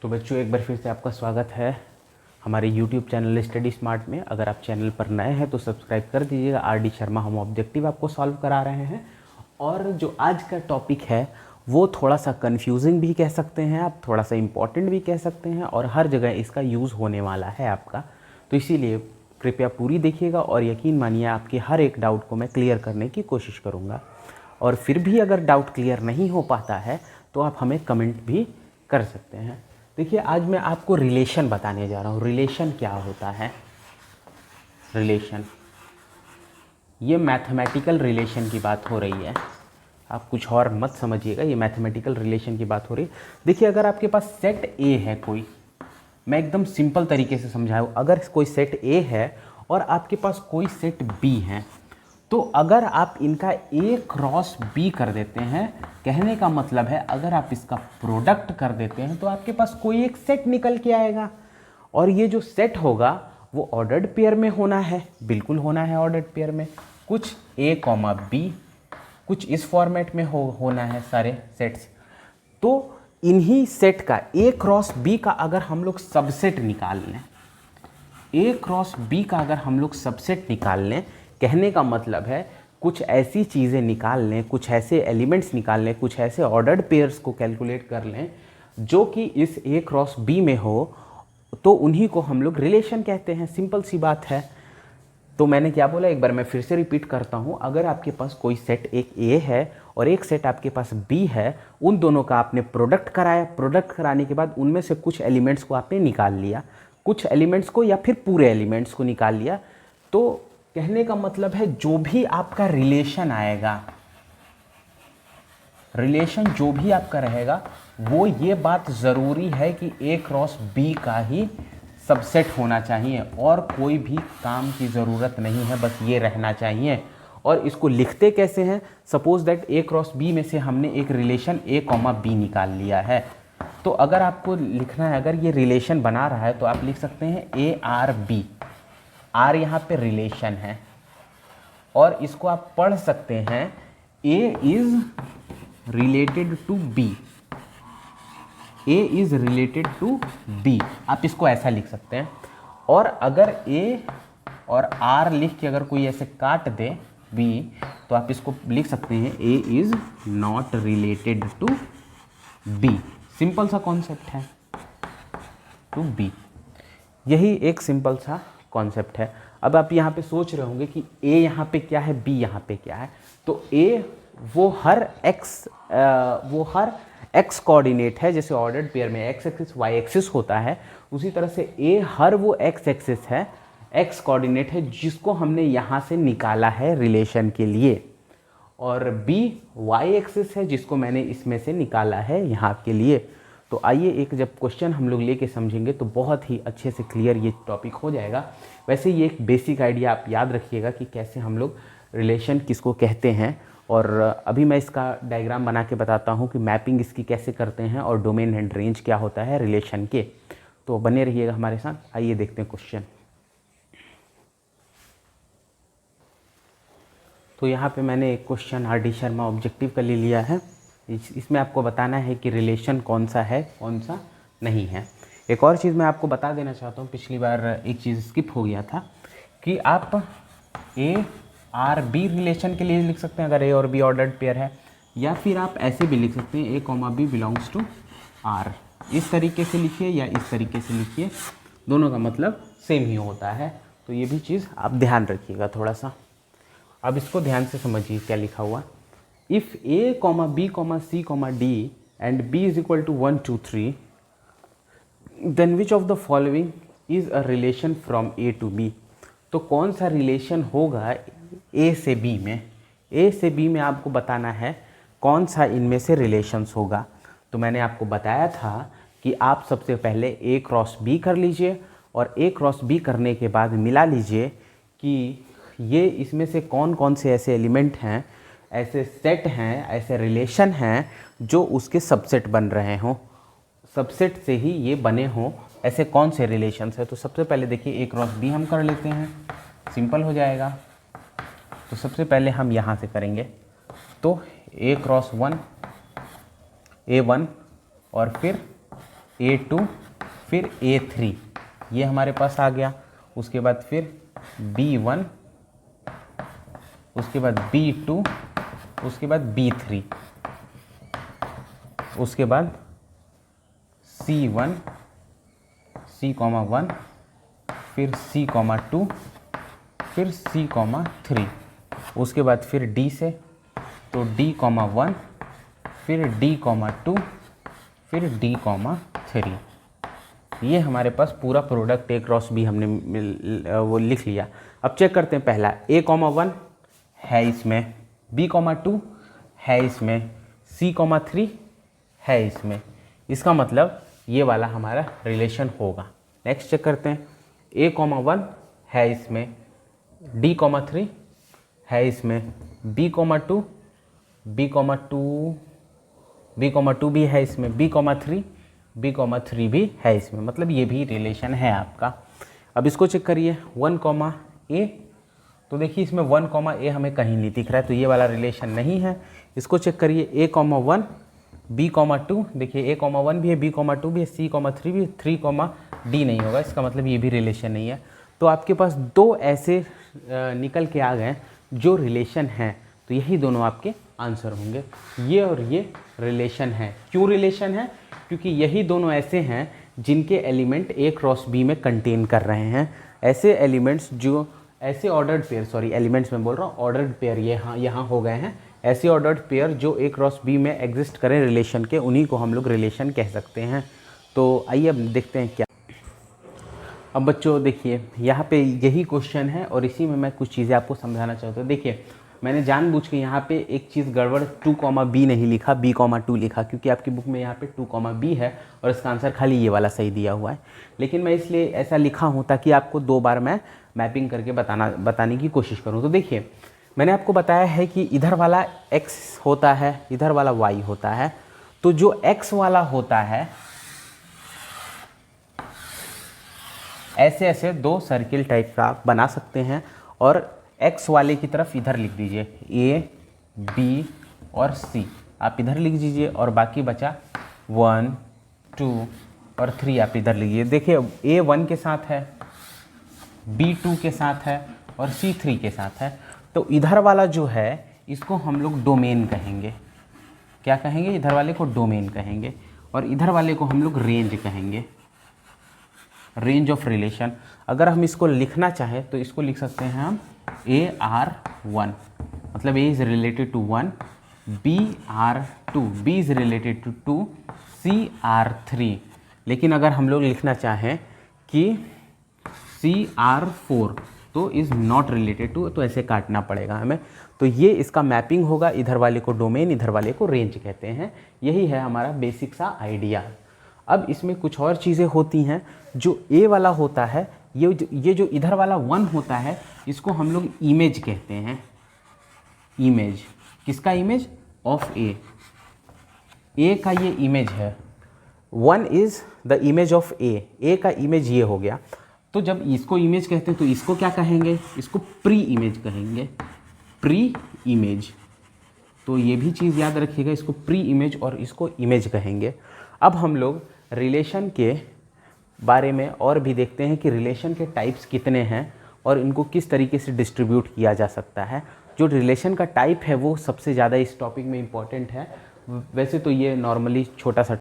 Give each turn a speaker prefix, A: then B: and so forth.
A: तो बच्चों एक बार फिर से आपका स्वागत है हमारे YouTube चैनल स्टडी स्मार्ट में। अगर आप चैनल पर नए हैं तो सब्सक्राइब कर दीजिएगा। RD शर्मा हम ऑब्जेक्टिव आपको सॉल्व करा रहे हैं और जो आज का टॉपिक है वो थोड़ा सा कंफ्यूजिंग भी कह सकते हैं आप, थोड़ा सा इम्पॉर्टेंट भी कह सकते हैं और हर जगह इसका यूज़ होने वाला है आपका। तो इसीलिए कृपया पूरी देखिएगा और यकीन मानिए आपके हर एक डाउट को मैं क्लियर करने की कोशिश करूँगा। और फिर भी अगर डाउट क्लियर नहीं हो पाता है तो आप हमें कमेंट भी कर सकते हैं। देखिए आज मैं आपको रिलेशन बताने जा रहा हूँ। रिलेशन क्या होता है? रिलेशन, ये मैथमेटिकल रिलेशन की बात हो रही है, आप कुछ और मत समझिएगा। ये मैथमेटिकल रिलेशन की बात हो रही है। देखिए अगर आपके पास सेट ए है कोई, मैं एकदम सिंपल तरीके से समझाऊँ, अगर कोई सेट ए है और आपके पास कोई सेट बी है तो अगर आप इनका ए क्रॉस बी कर देते हैं, कहने का मतलब है अगर आप इसका प्रोडक्ट कर देते हैं तो आपके पास कोई एक सेट निकल के आएगा और ये जो सेट होगा वो ऑर्डर्ड पेयर में होना है, बिल्कुल होना है ऑर्डर्ड पेयर में। कुछ ए कॉमा बी, कुछ इस फॉर्मेट में होना है सारे सेट्स। तो इन्हीं सेट का ए क्रॉस बी का अगर हम लोग सबसेट निकाल लें, ए क्रॉस बी का अगर हम लोग सबसेट निकाल लें, कहने का मतलब है कुछ ऐसी चीज़ें निकाल लें, कुछ ऐसे एलिमेंट्स निकाल लें, कुछ ऐसे ऑर्डर्ड पेयर्स को कैलकुलेट कर लें जो कि इस ए क्रॉस बी में हो, तो उन्हीं को हम लोग रिलेशन कहते हैं। सिंपल सी बात है। तो मैंने क्या बोला, एक बार मैं फिर से रिपीट करता हूँ। अगर आपके पास कोई सेट एक ए है और एक सेट आपके पास बी है, उन दोनों का आपने प्रोडक्ट कराया, प्रोडक्ट कराने के बाद उनमें से कुछ एलिमेंट्स को आपने निकाल लिया, कुछ एलिमेंट्स को या फिर पूरे एलिमेंट्स को निकाल लिया, तो कहने का मतलब है जो भी आपका रिलेशन आएगा, रिलेशन जो भी आपका रहेगा वो ये बात ज़रूरी है कि ए क्रॉस बी का ही सबसेट होना चाहिए और कोई भी काम की ज़रूरत नहीं है, बस ये रहना चाहिए। और इसको लिखते कैसे हैं? Suppose that A cross B में से हमने एक रिलेशन ए कॉमा बी निकाल लिया है, तो अगर आपको लिखना है, अगर ये रिलेशन बना रहा है तो आप लिख सकते हैं ए आर बी। आर यहाँ पे रिलेशन है और इसको आप पढ़ सकते हैं A is related to B, A is related to B, आप इसको ऐसा लिख सकते हैं। और अगर ए और आर लिख के अगर कोई ऐसे काट दे बी, तो आप इसको लिख सकते हैं A is not related to B. Simple सा कॉन्सेप्ट है, टू बी, यही एक सिंपल सा कॉन्सेप्ट है। अब आप यहाँ पे सोच रहे होंगे कि ए यहाँ पे क्या है, बी यहाँ पे क्या है। तो ए वो हर एक्स कोऑर्डिनेट है, जैसे ऑर्डर्ड पेयर में एक्स एक्सिस वाई एक्सिस होता है, उसी तरह से ए हर वो एक्स एक्सिस है, एक्स कोऑर्डिनेट है जिसको हमने यहाँ से निकाला है रिलेशन के लिए, और बी वाई एक्सिस है जिसको मैंने इसमें से निकाला है यहाँ के लिए। तो आइए एक जब क्वेश्चन हम लोग लेके समझेंगे तो बहुत ही अच्छे से क्लियर ये टॉपिक हो जाएगा। वैसे ये एक बेसिक आइडिया आप याद रखिएगा कि कैसे हम लोग रिलेशन किसको कहते हैं, और अभी मैं इसका डायग्राम बना के बताता हूँ कि मैपिंग इसकी कैसे करते हैं और डोमेन एंड रेंज क्या होता है रिलेशन के। तो बने रहिएगा हमारे साथ। आइए देखते हैं क्वेश्चन। तो यहाँ पे मैंने एक क्वेश्चन RD शर्मा ऑब्जेक्टिव का ले लिया है। इसमें आपको बताना है कि रिलेशन कौन सा है कौन सा नहीं है। एक और चीज़ मैं आपको बता देना चाहता हूँ, पिछली बार एक चीज़ स्किप हो गया था कि आप ए आर बी रिलेशन के लिए लिख सकते हैं अगर ए और बी ऑर्डर्ड पेयर है, या फिर आप ऐसे भी लिख सकते हैं A comma B belongs to R. इस तरीके से लिखिए या इस तरीके से लिखिए, दोनों का मतलब सेम ही होता है। तो ये भी चीज़ आप ध्यान रखिएगा थोड़ा सा। अब इसको ध्यान से समझिए क्या लिखा हुआ। If A comma B comma C comma D and B is equal to 1 2 3, then which of the following is a relation from A to B. तो कौन सा रिलेशन होगा ए से बी में? ए से बी में आपको बताना है कौन सा इनमें से रिलेशंस होगा। तो मैंने आपको बताया था कि आप सबसे पहले ए क्रॉस बी कर लीजिए और ए क्रॉस बी करने के बाद मिला लीजिए कि ये इसमें से कौन कौन से ऐसे एलिमेंट हैं, ऐसे सेट हैं, ऐसे रिलेशन हैं जो उसके सबसेट बन रहे हों, सबसेट से ही ये बने हों, ऐसे कौन से रिलेशंस हैं। तो सबसे पहले देखिए ए क्रॉस बी हम कर लेते हैं, सिंपल हो जाएगा। तो सबसे पहले हम यहाँ से करेंगे, तो ए क्रॉस 1 A1 और फिर A2 फिर A3, ये हमारे पास आ गया। उसके बाद फिर B1, उसके बाद B2, उसके बाद B3, उसके बाद C1, C,1, फिर C,2, फिर C,3, उसके बाद फिर D से तो D,1, फिर D,2, फिर D,3। ये हमारे पास पूरा प्रोडक्ट A क्रॉस B हमने वो लिख लिया। अब चेक करते हैं। पहला A,1 है इसमें, B,2 है इसमें, C,3 है इसमें। इसका मतलब ये वाला हमारा रिलेशन होगा। नेक्स्ट चेक करते हैं। A,1 है इसमें, D,3 है इसमें, B,2 भी है इसमें, B,3 भी है इसमें। मतलब ये भी रिलेशन है आपका। अब इसको चेक करिए 1,A, तो देखिए इसमें 1,A हमें कहीं नहीं दिख रहा है, तो ये वाला रिलेशन नहीं है। इसको चेक करिए A,1, B,2, देखिए A,1 भी है, B,2 भी है, C,3 भी है, 3,D नहीं होगा, इसका मतलब ये भी रिलेशन नहीं है। तो आपके पास दो ऐसे निकल के आ गए जो रिलेशन हैं, तो यही दोनों आपके आंसर होंगे। ये और ये रिलेशन है। क्यों रिलेशन है? क्योंकि यही दोनों ऐसे हैं जिनके एलिमेंट A क्रॉस B में कंटेन कर रहे हैं। ऐसे एलिमेंट्स जो ऐसे ऑर्डर्ड पेयर, सॉरी एलिमेंट्स में बोल रहा हूँ, ऑर्डर्ड पेयर ये यहाँ हो गए हैं। ऐसे ऑर्डर्ड पेयर जो A क्रॉस B में एग्जिस्ट करें रिलेशन के, उन्हीं को हम लोग रिलेशन कह सकते हैं। तो आइए अब देखते हैं क्या। अब बच्चों देखिए यहाँ पे यही क्वेश्चन है और इसी में मैं कुछ चीज़ें आपको समझाना चाहता हूँ। देखिए मैंने जानबूझ के यहाँ पे एक चीज़ गड़बड़ 2,B नहीं लिखा, B,2 लिखा, क्योंकि आपकी बुक में यहाँ पे 2,B है और इसका आंसर खाली ये वाला सही दिया हुआ है। लेकिन मैं इसलिए ऐसा लिखा हूँ ताकि आपको दो बार मैं मैपिंग करके बताने की कोशिश करूँ। तो देखिए मैंने आपको बताया है कि इधर वाला x होता है, इधर वाला y होता है। तो जो x वाला होता है, ऐसे ऐसे दो सर्किल टाइप का आप बना सकते हैं और x वाले की तरफ इधर लिख दीजिए A, B और C, आप इधर लिख दीजिए और बाकी बचा 1, 2 और 3 आप इधर लिखिए। देखिए A 1 के साथ है, B 2 के साथ है और C 3 के साथ है। तो इधर वाला जो है इसको हम लोग डोमेन कहेंगे। क्या कहेंगे? इधर वाले को डोमेन कहेंगे और इधर वाले को हम लोग रेंज कहेंगे, रेंज ऑफ रिलेशन। अगर हम इसको लिखना चाहें तो इसको लिख सकते हैं हम AR1, मतलब A is related to 1, BR2, B is related to 2, CR3। लेकिन अगर हम लोग लिखना चाहें कि CR4 तो इज़ नॉट रिलेटेड टू, तो ऐसे काटना पड़ेगा हमें। तो ये इसका मैपिंग होगा, इधर वाले को डोमेन, इधर वाले को रेंज कहते हैं। यही है हमारा बेसिक सा आइडिया। अब इसमें कुछ और चीज़ें होती हैं। जो A वाला होता है, ये जो इधर वाला 1 होता है, इसको हम लोग इमेज कहते हैं। इमेज किसका? Image of A। A का ये इमेज है, 1 is the image of A का इमेज ये हो गया। तो जब इसको इमेज कहते हैं तो इसको क्या कहेंगे? इसको प्री इमेज कहेंगे, प्री इमेज। तो ये भी चीज़ याद रखिएगा, इसको प्री इमेज और इसको इमेज कहेंगे। अब हम लोग रिलेशन के बारे में और भी देखते हैं कि रिलेशन के टाइप्स कितने हैं और इनको किस तरीके से डिस्ट्रीब्यूट किया जा सकता है। जो रिलेशन का टाइप है वो सबसे ज़्यादा इस टॉपिक में इम्पॉर्टेंट है। वैसे तो ये नॉर्मली छोटा सा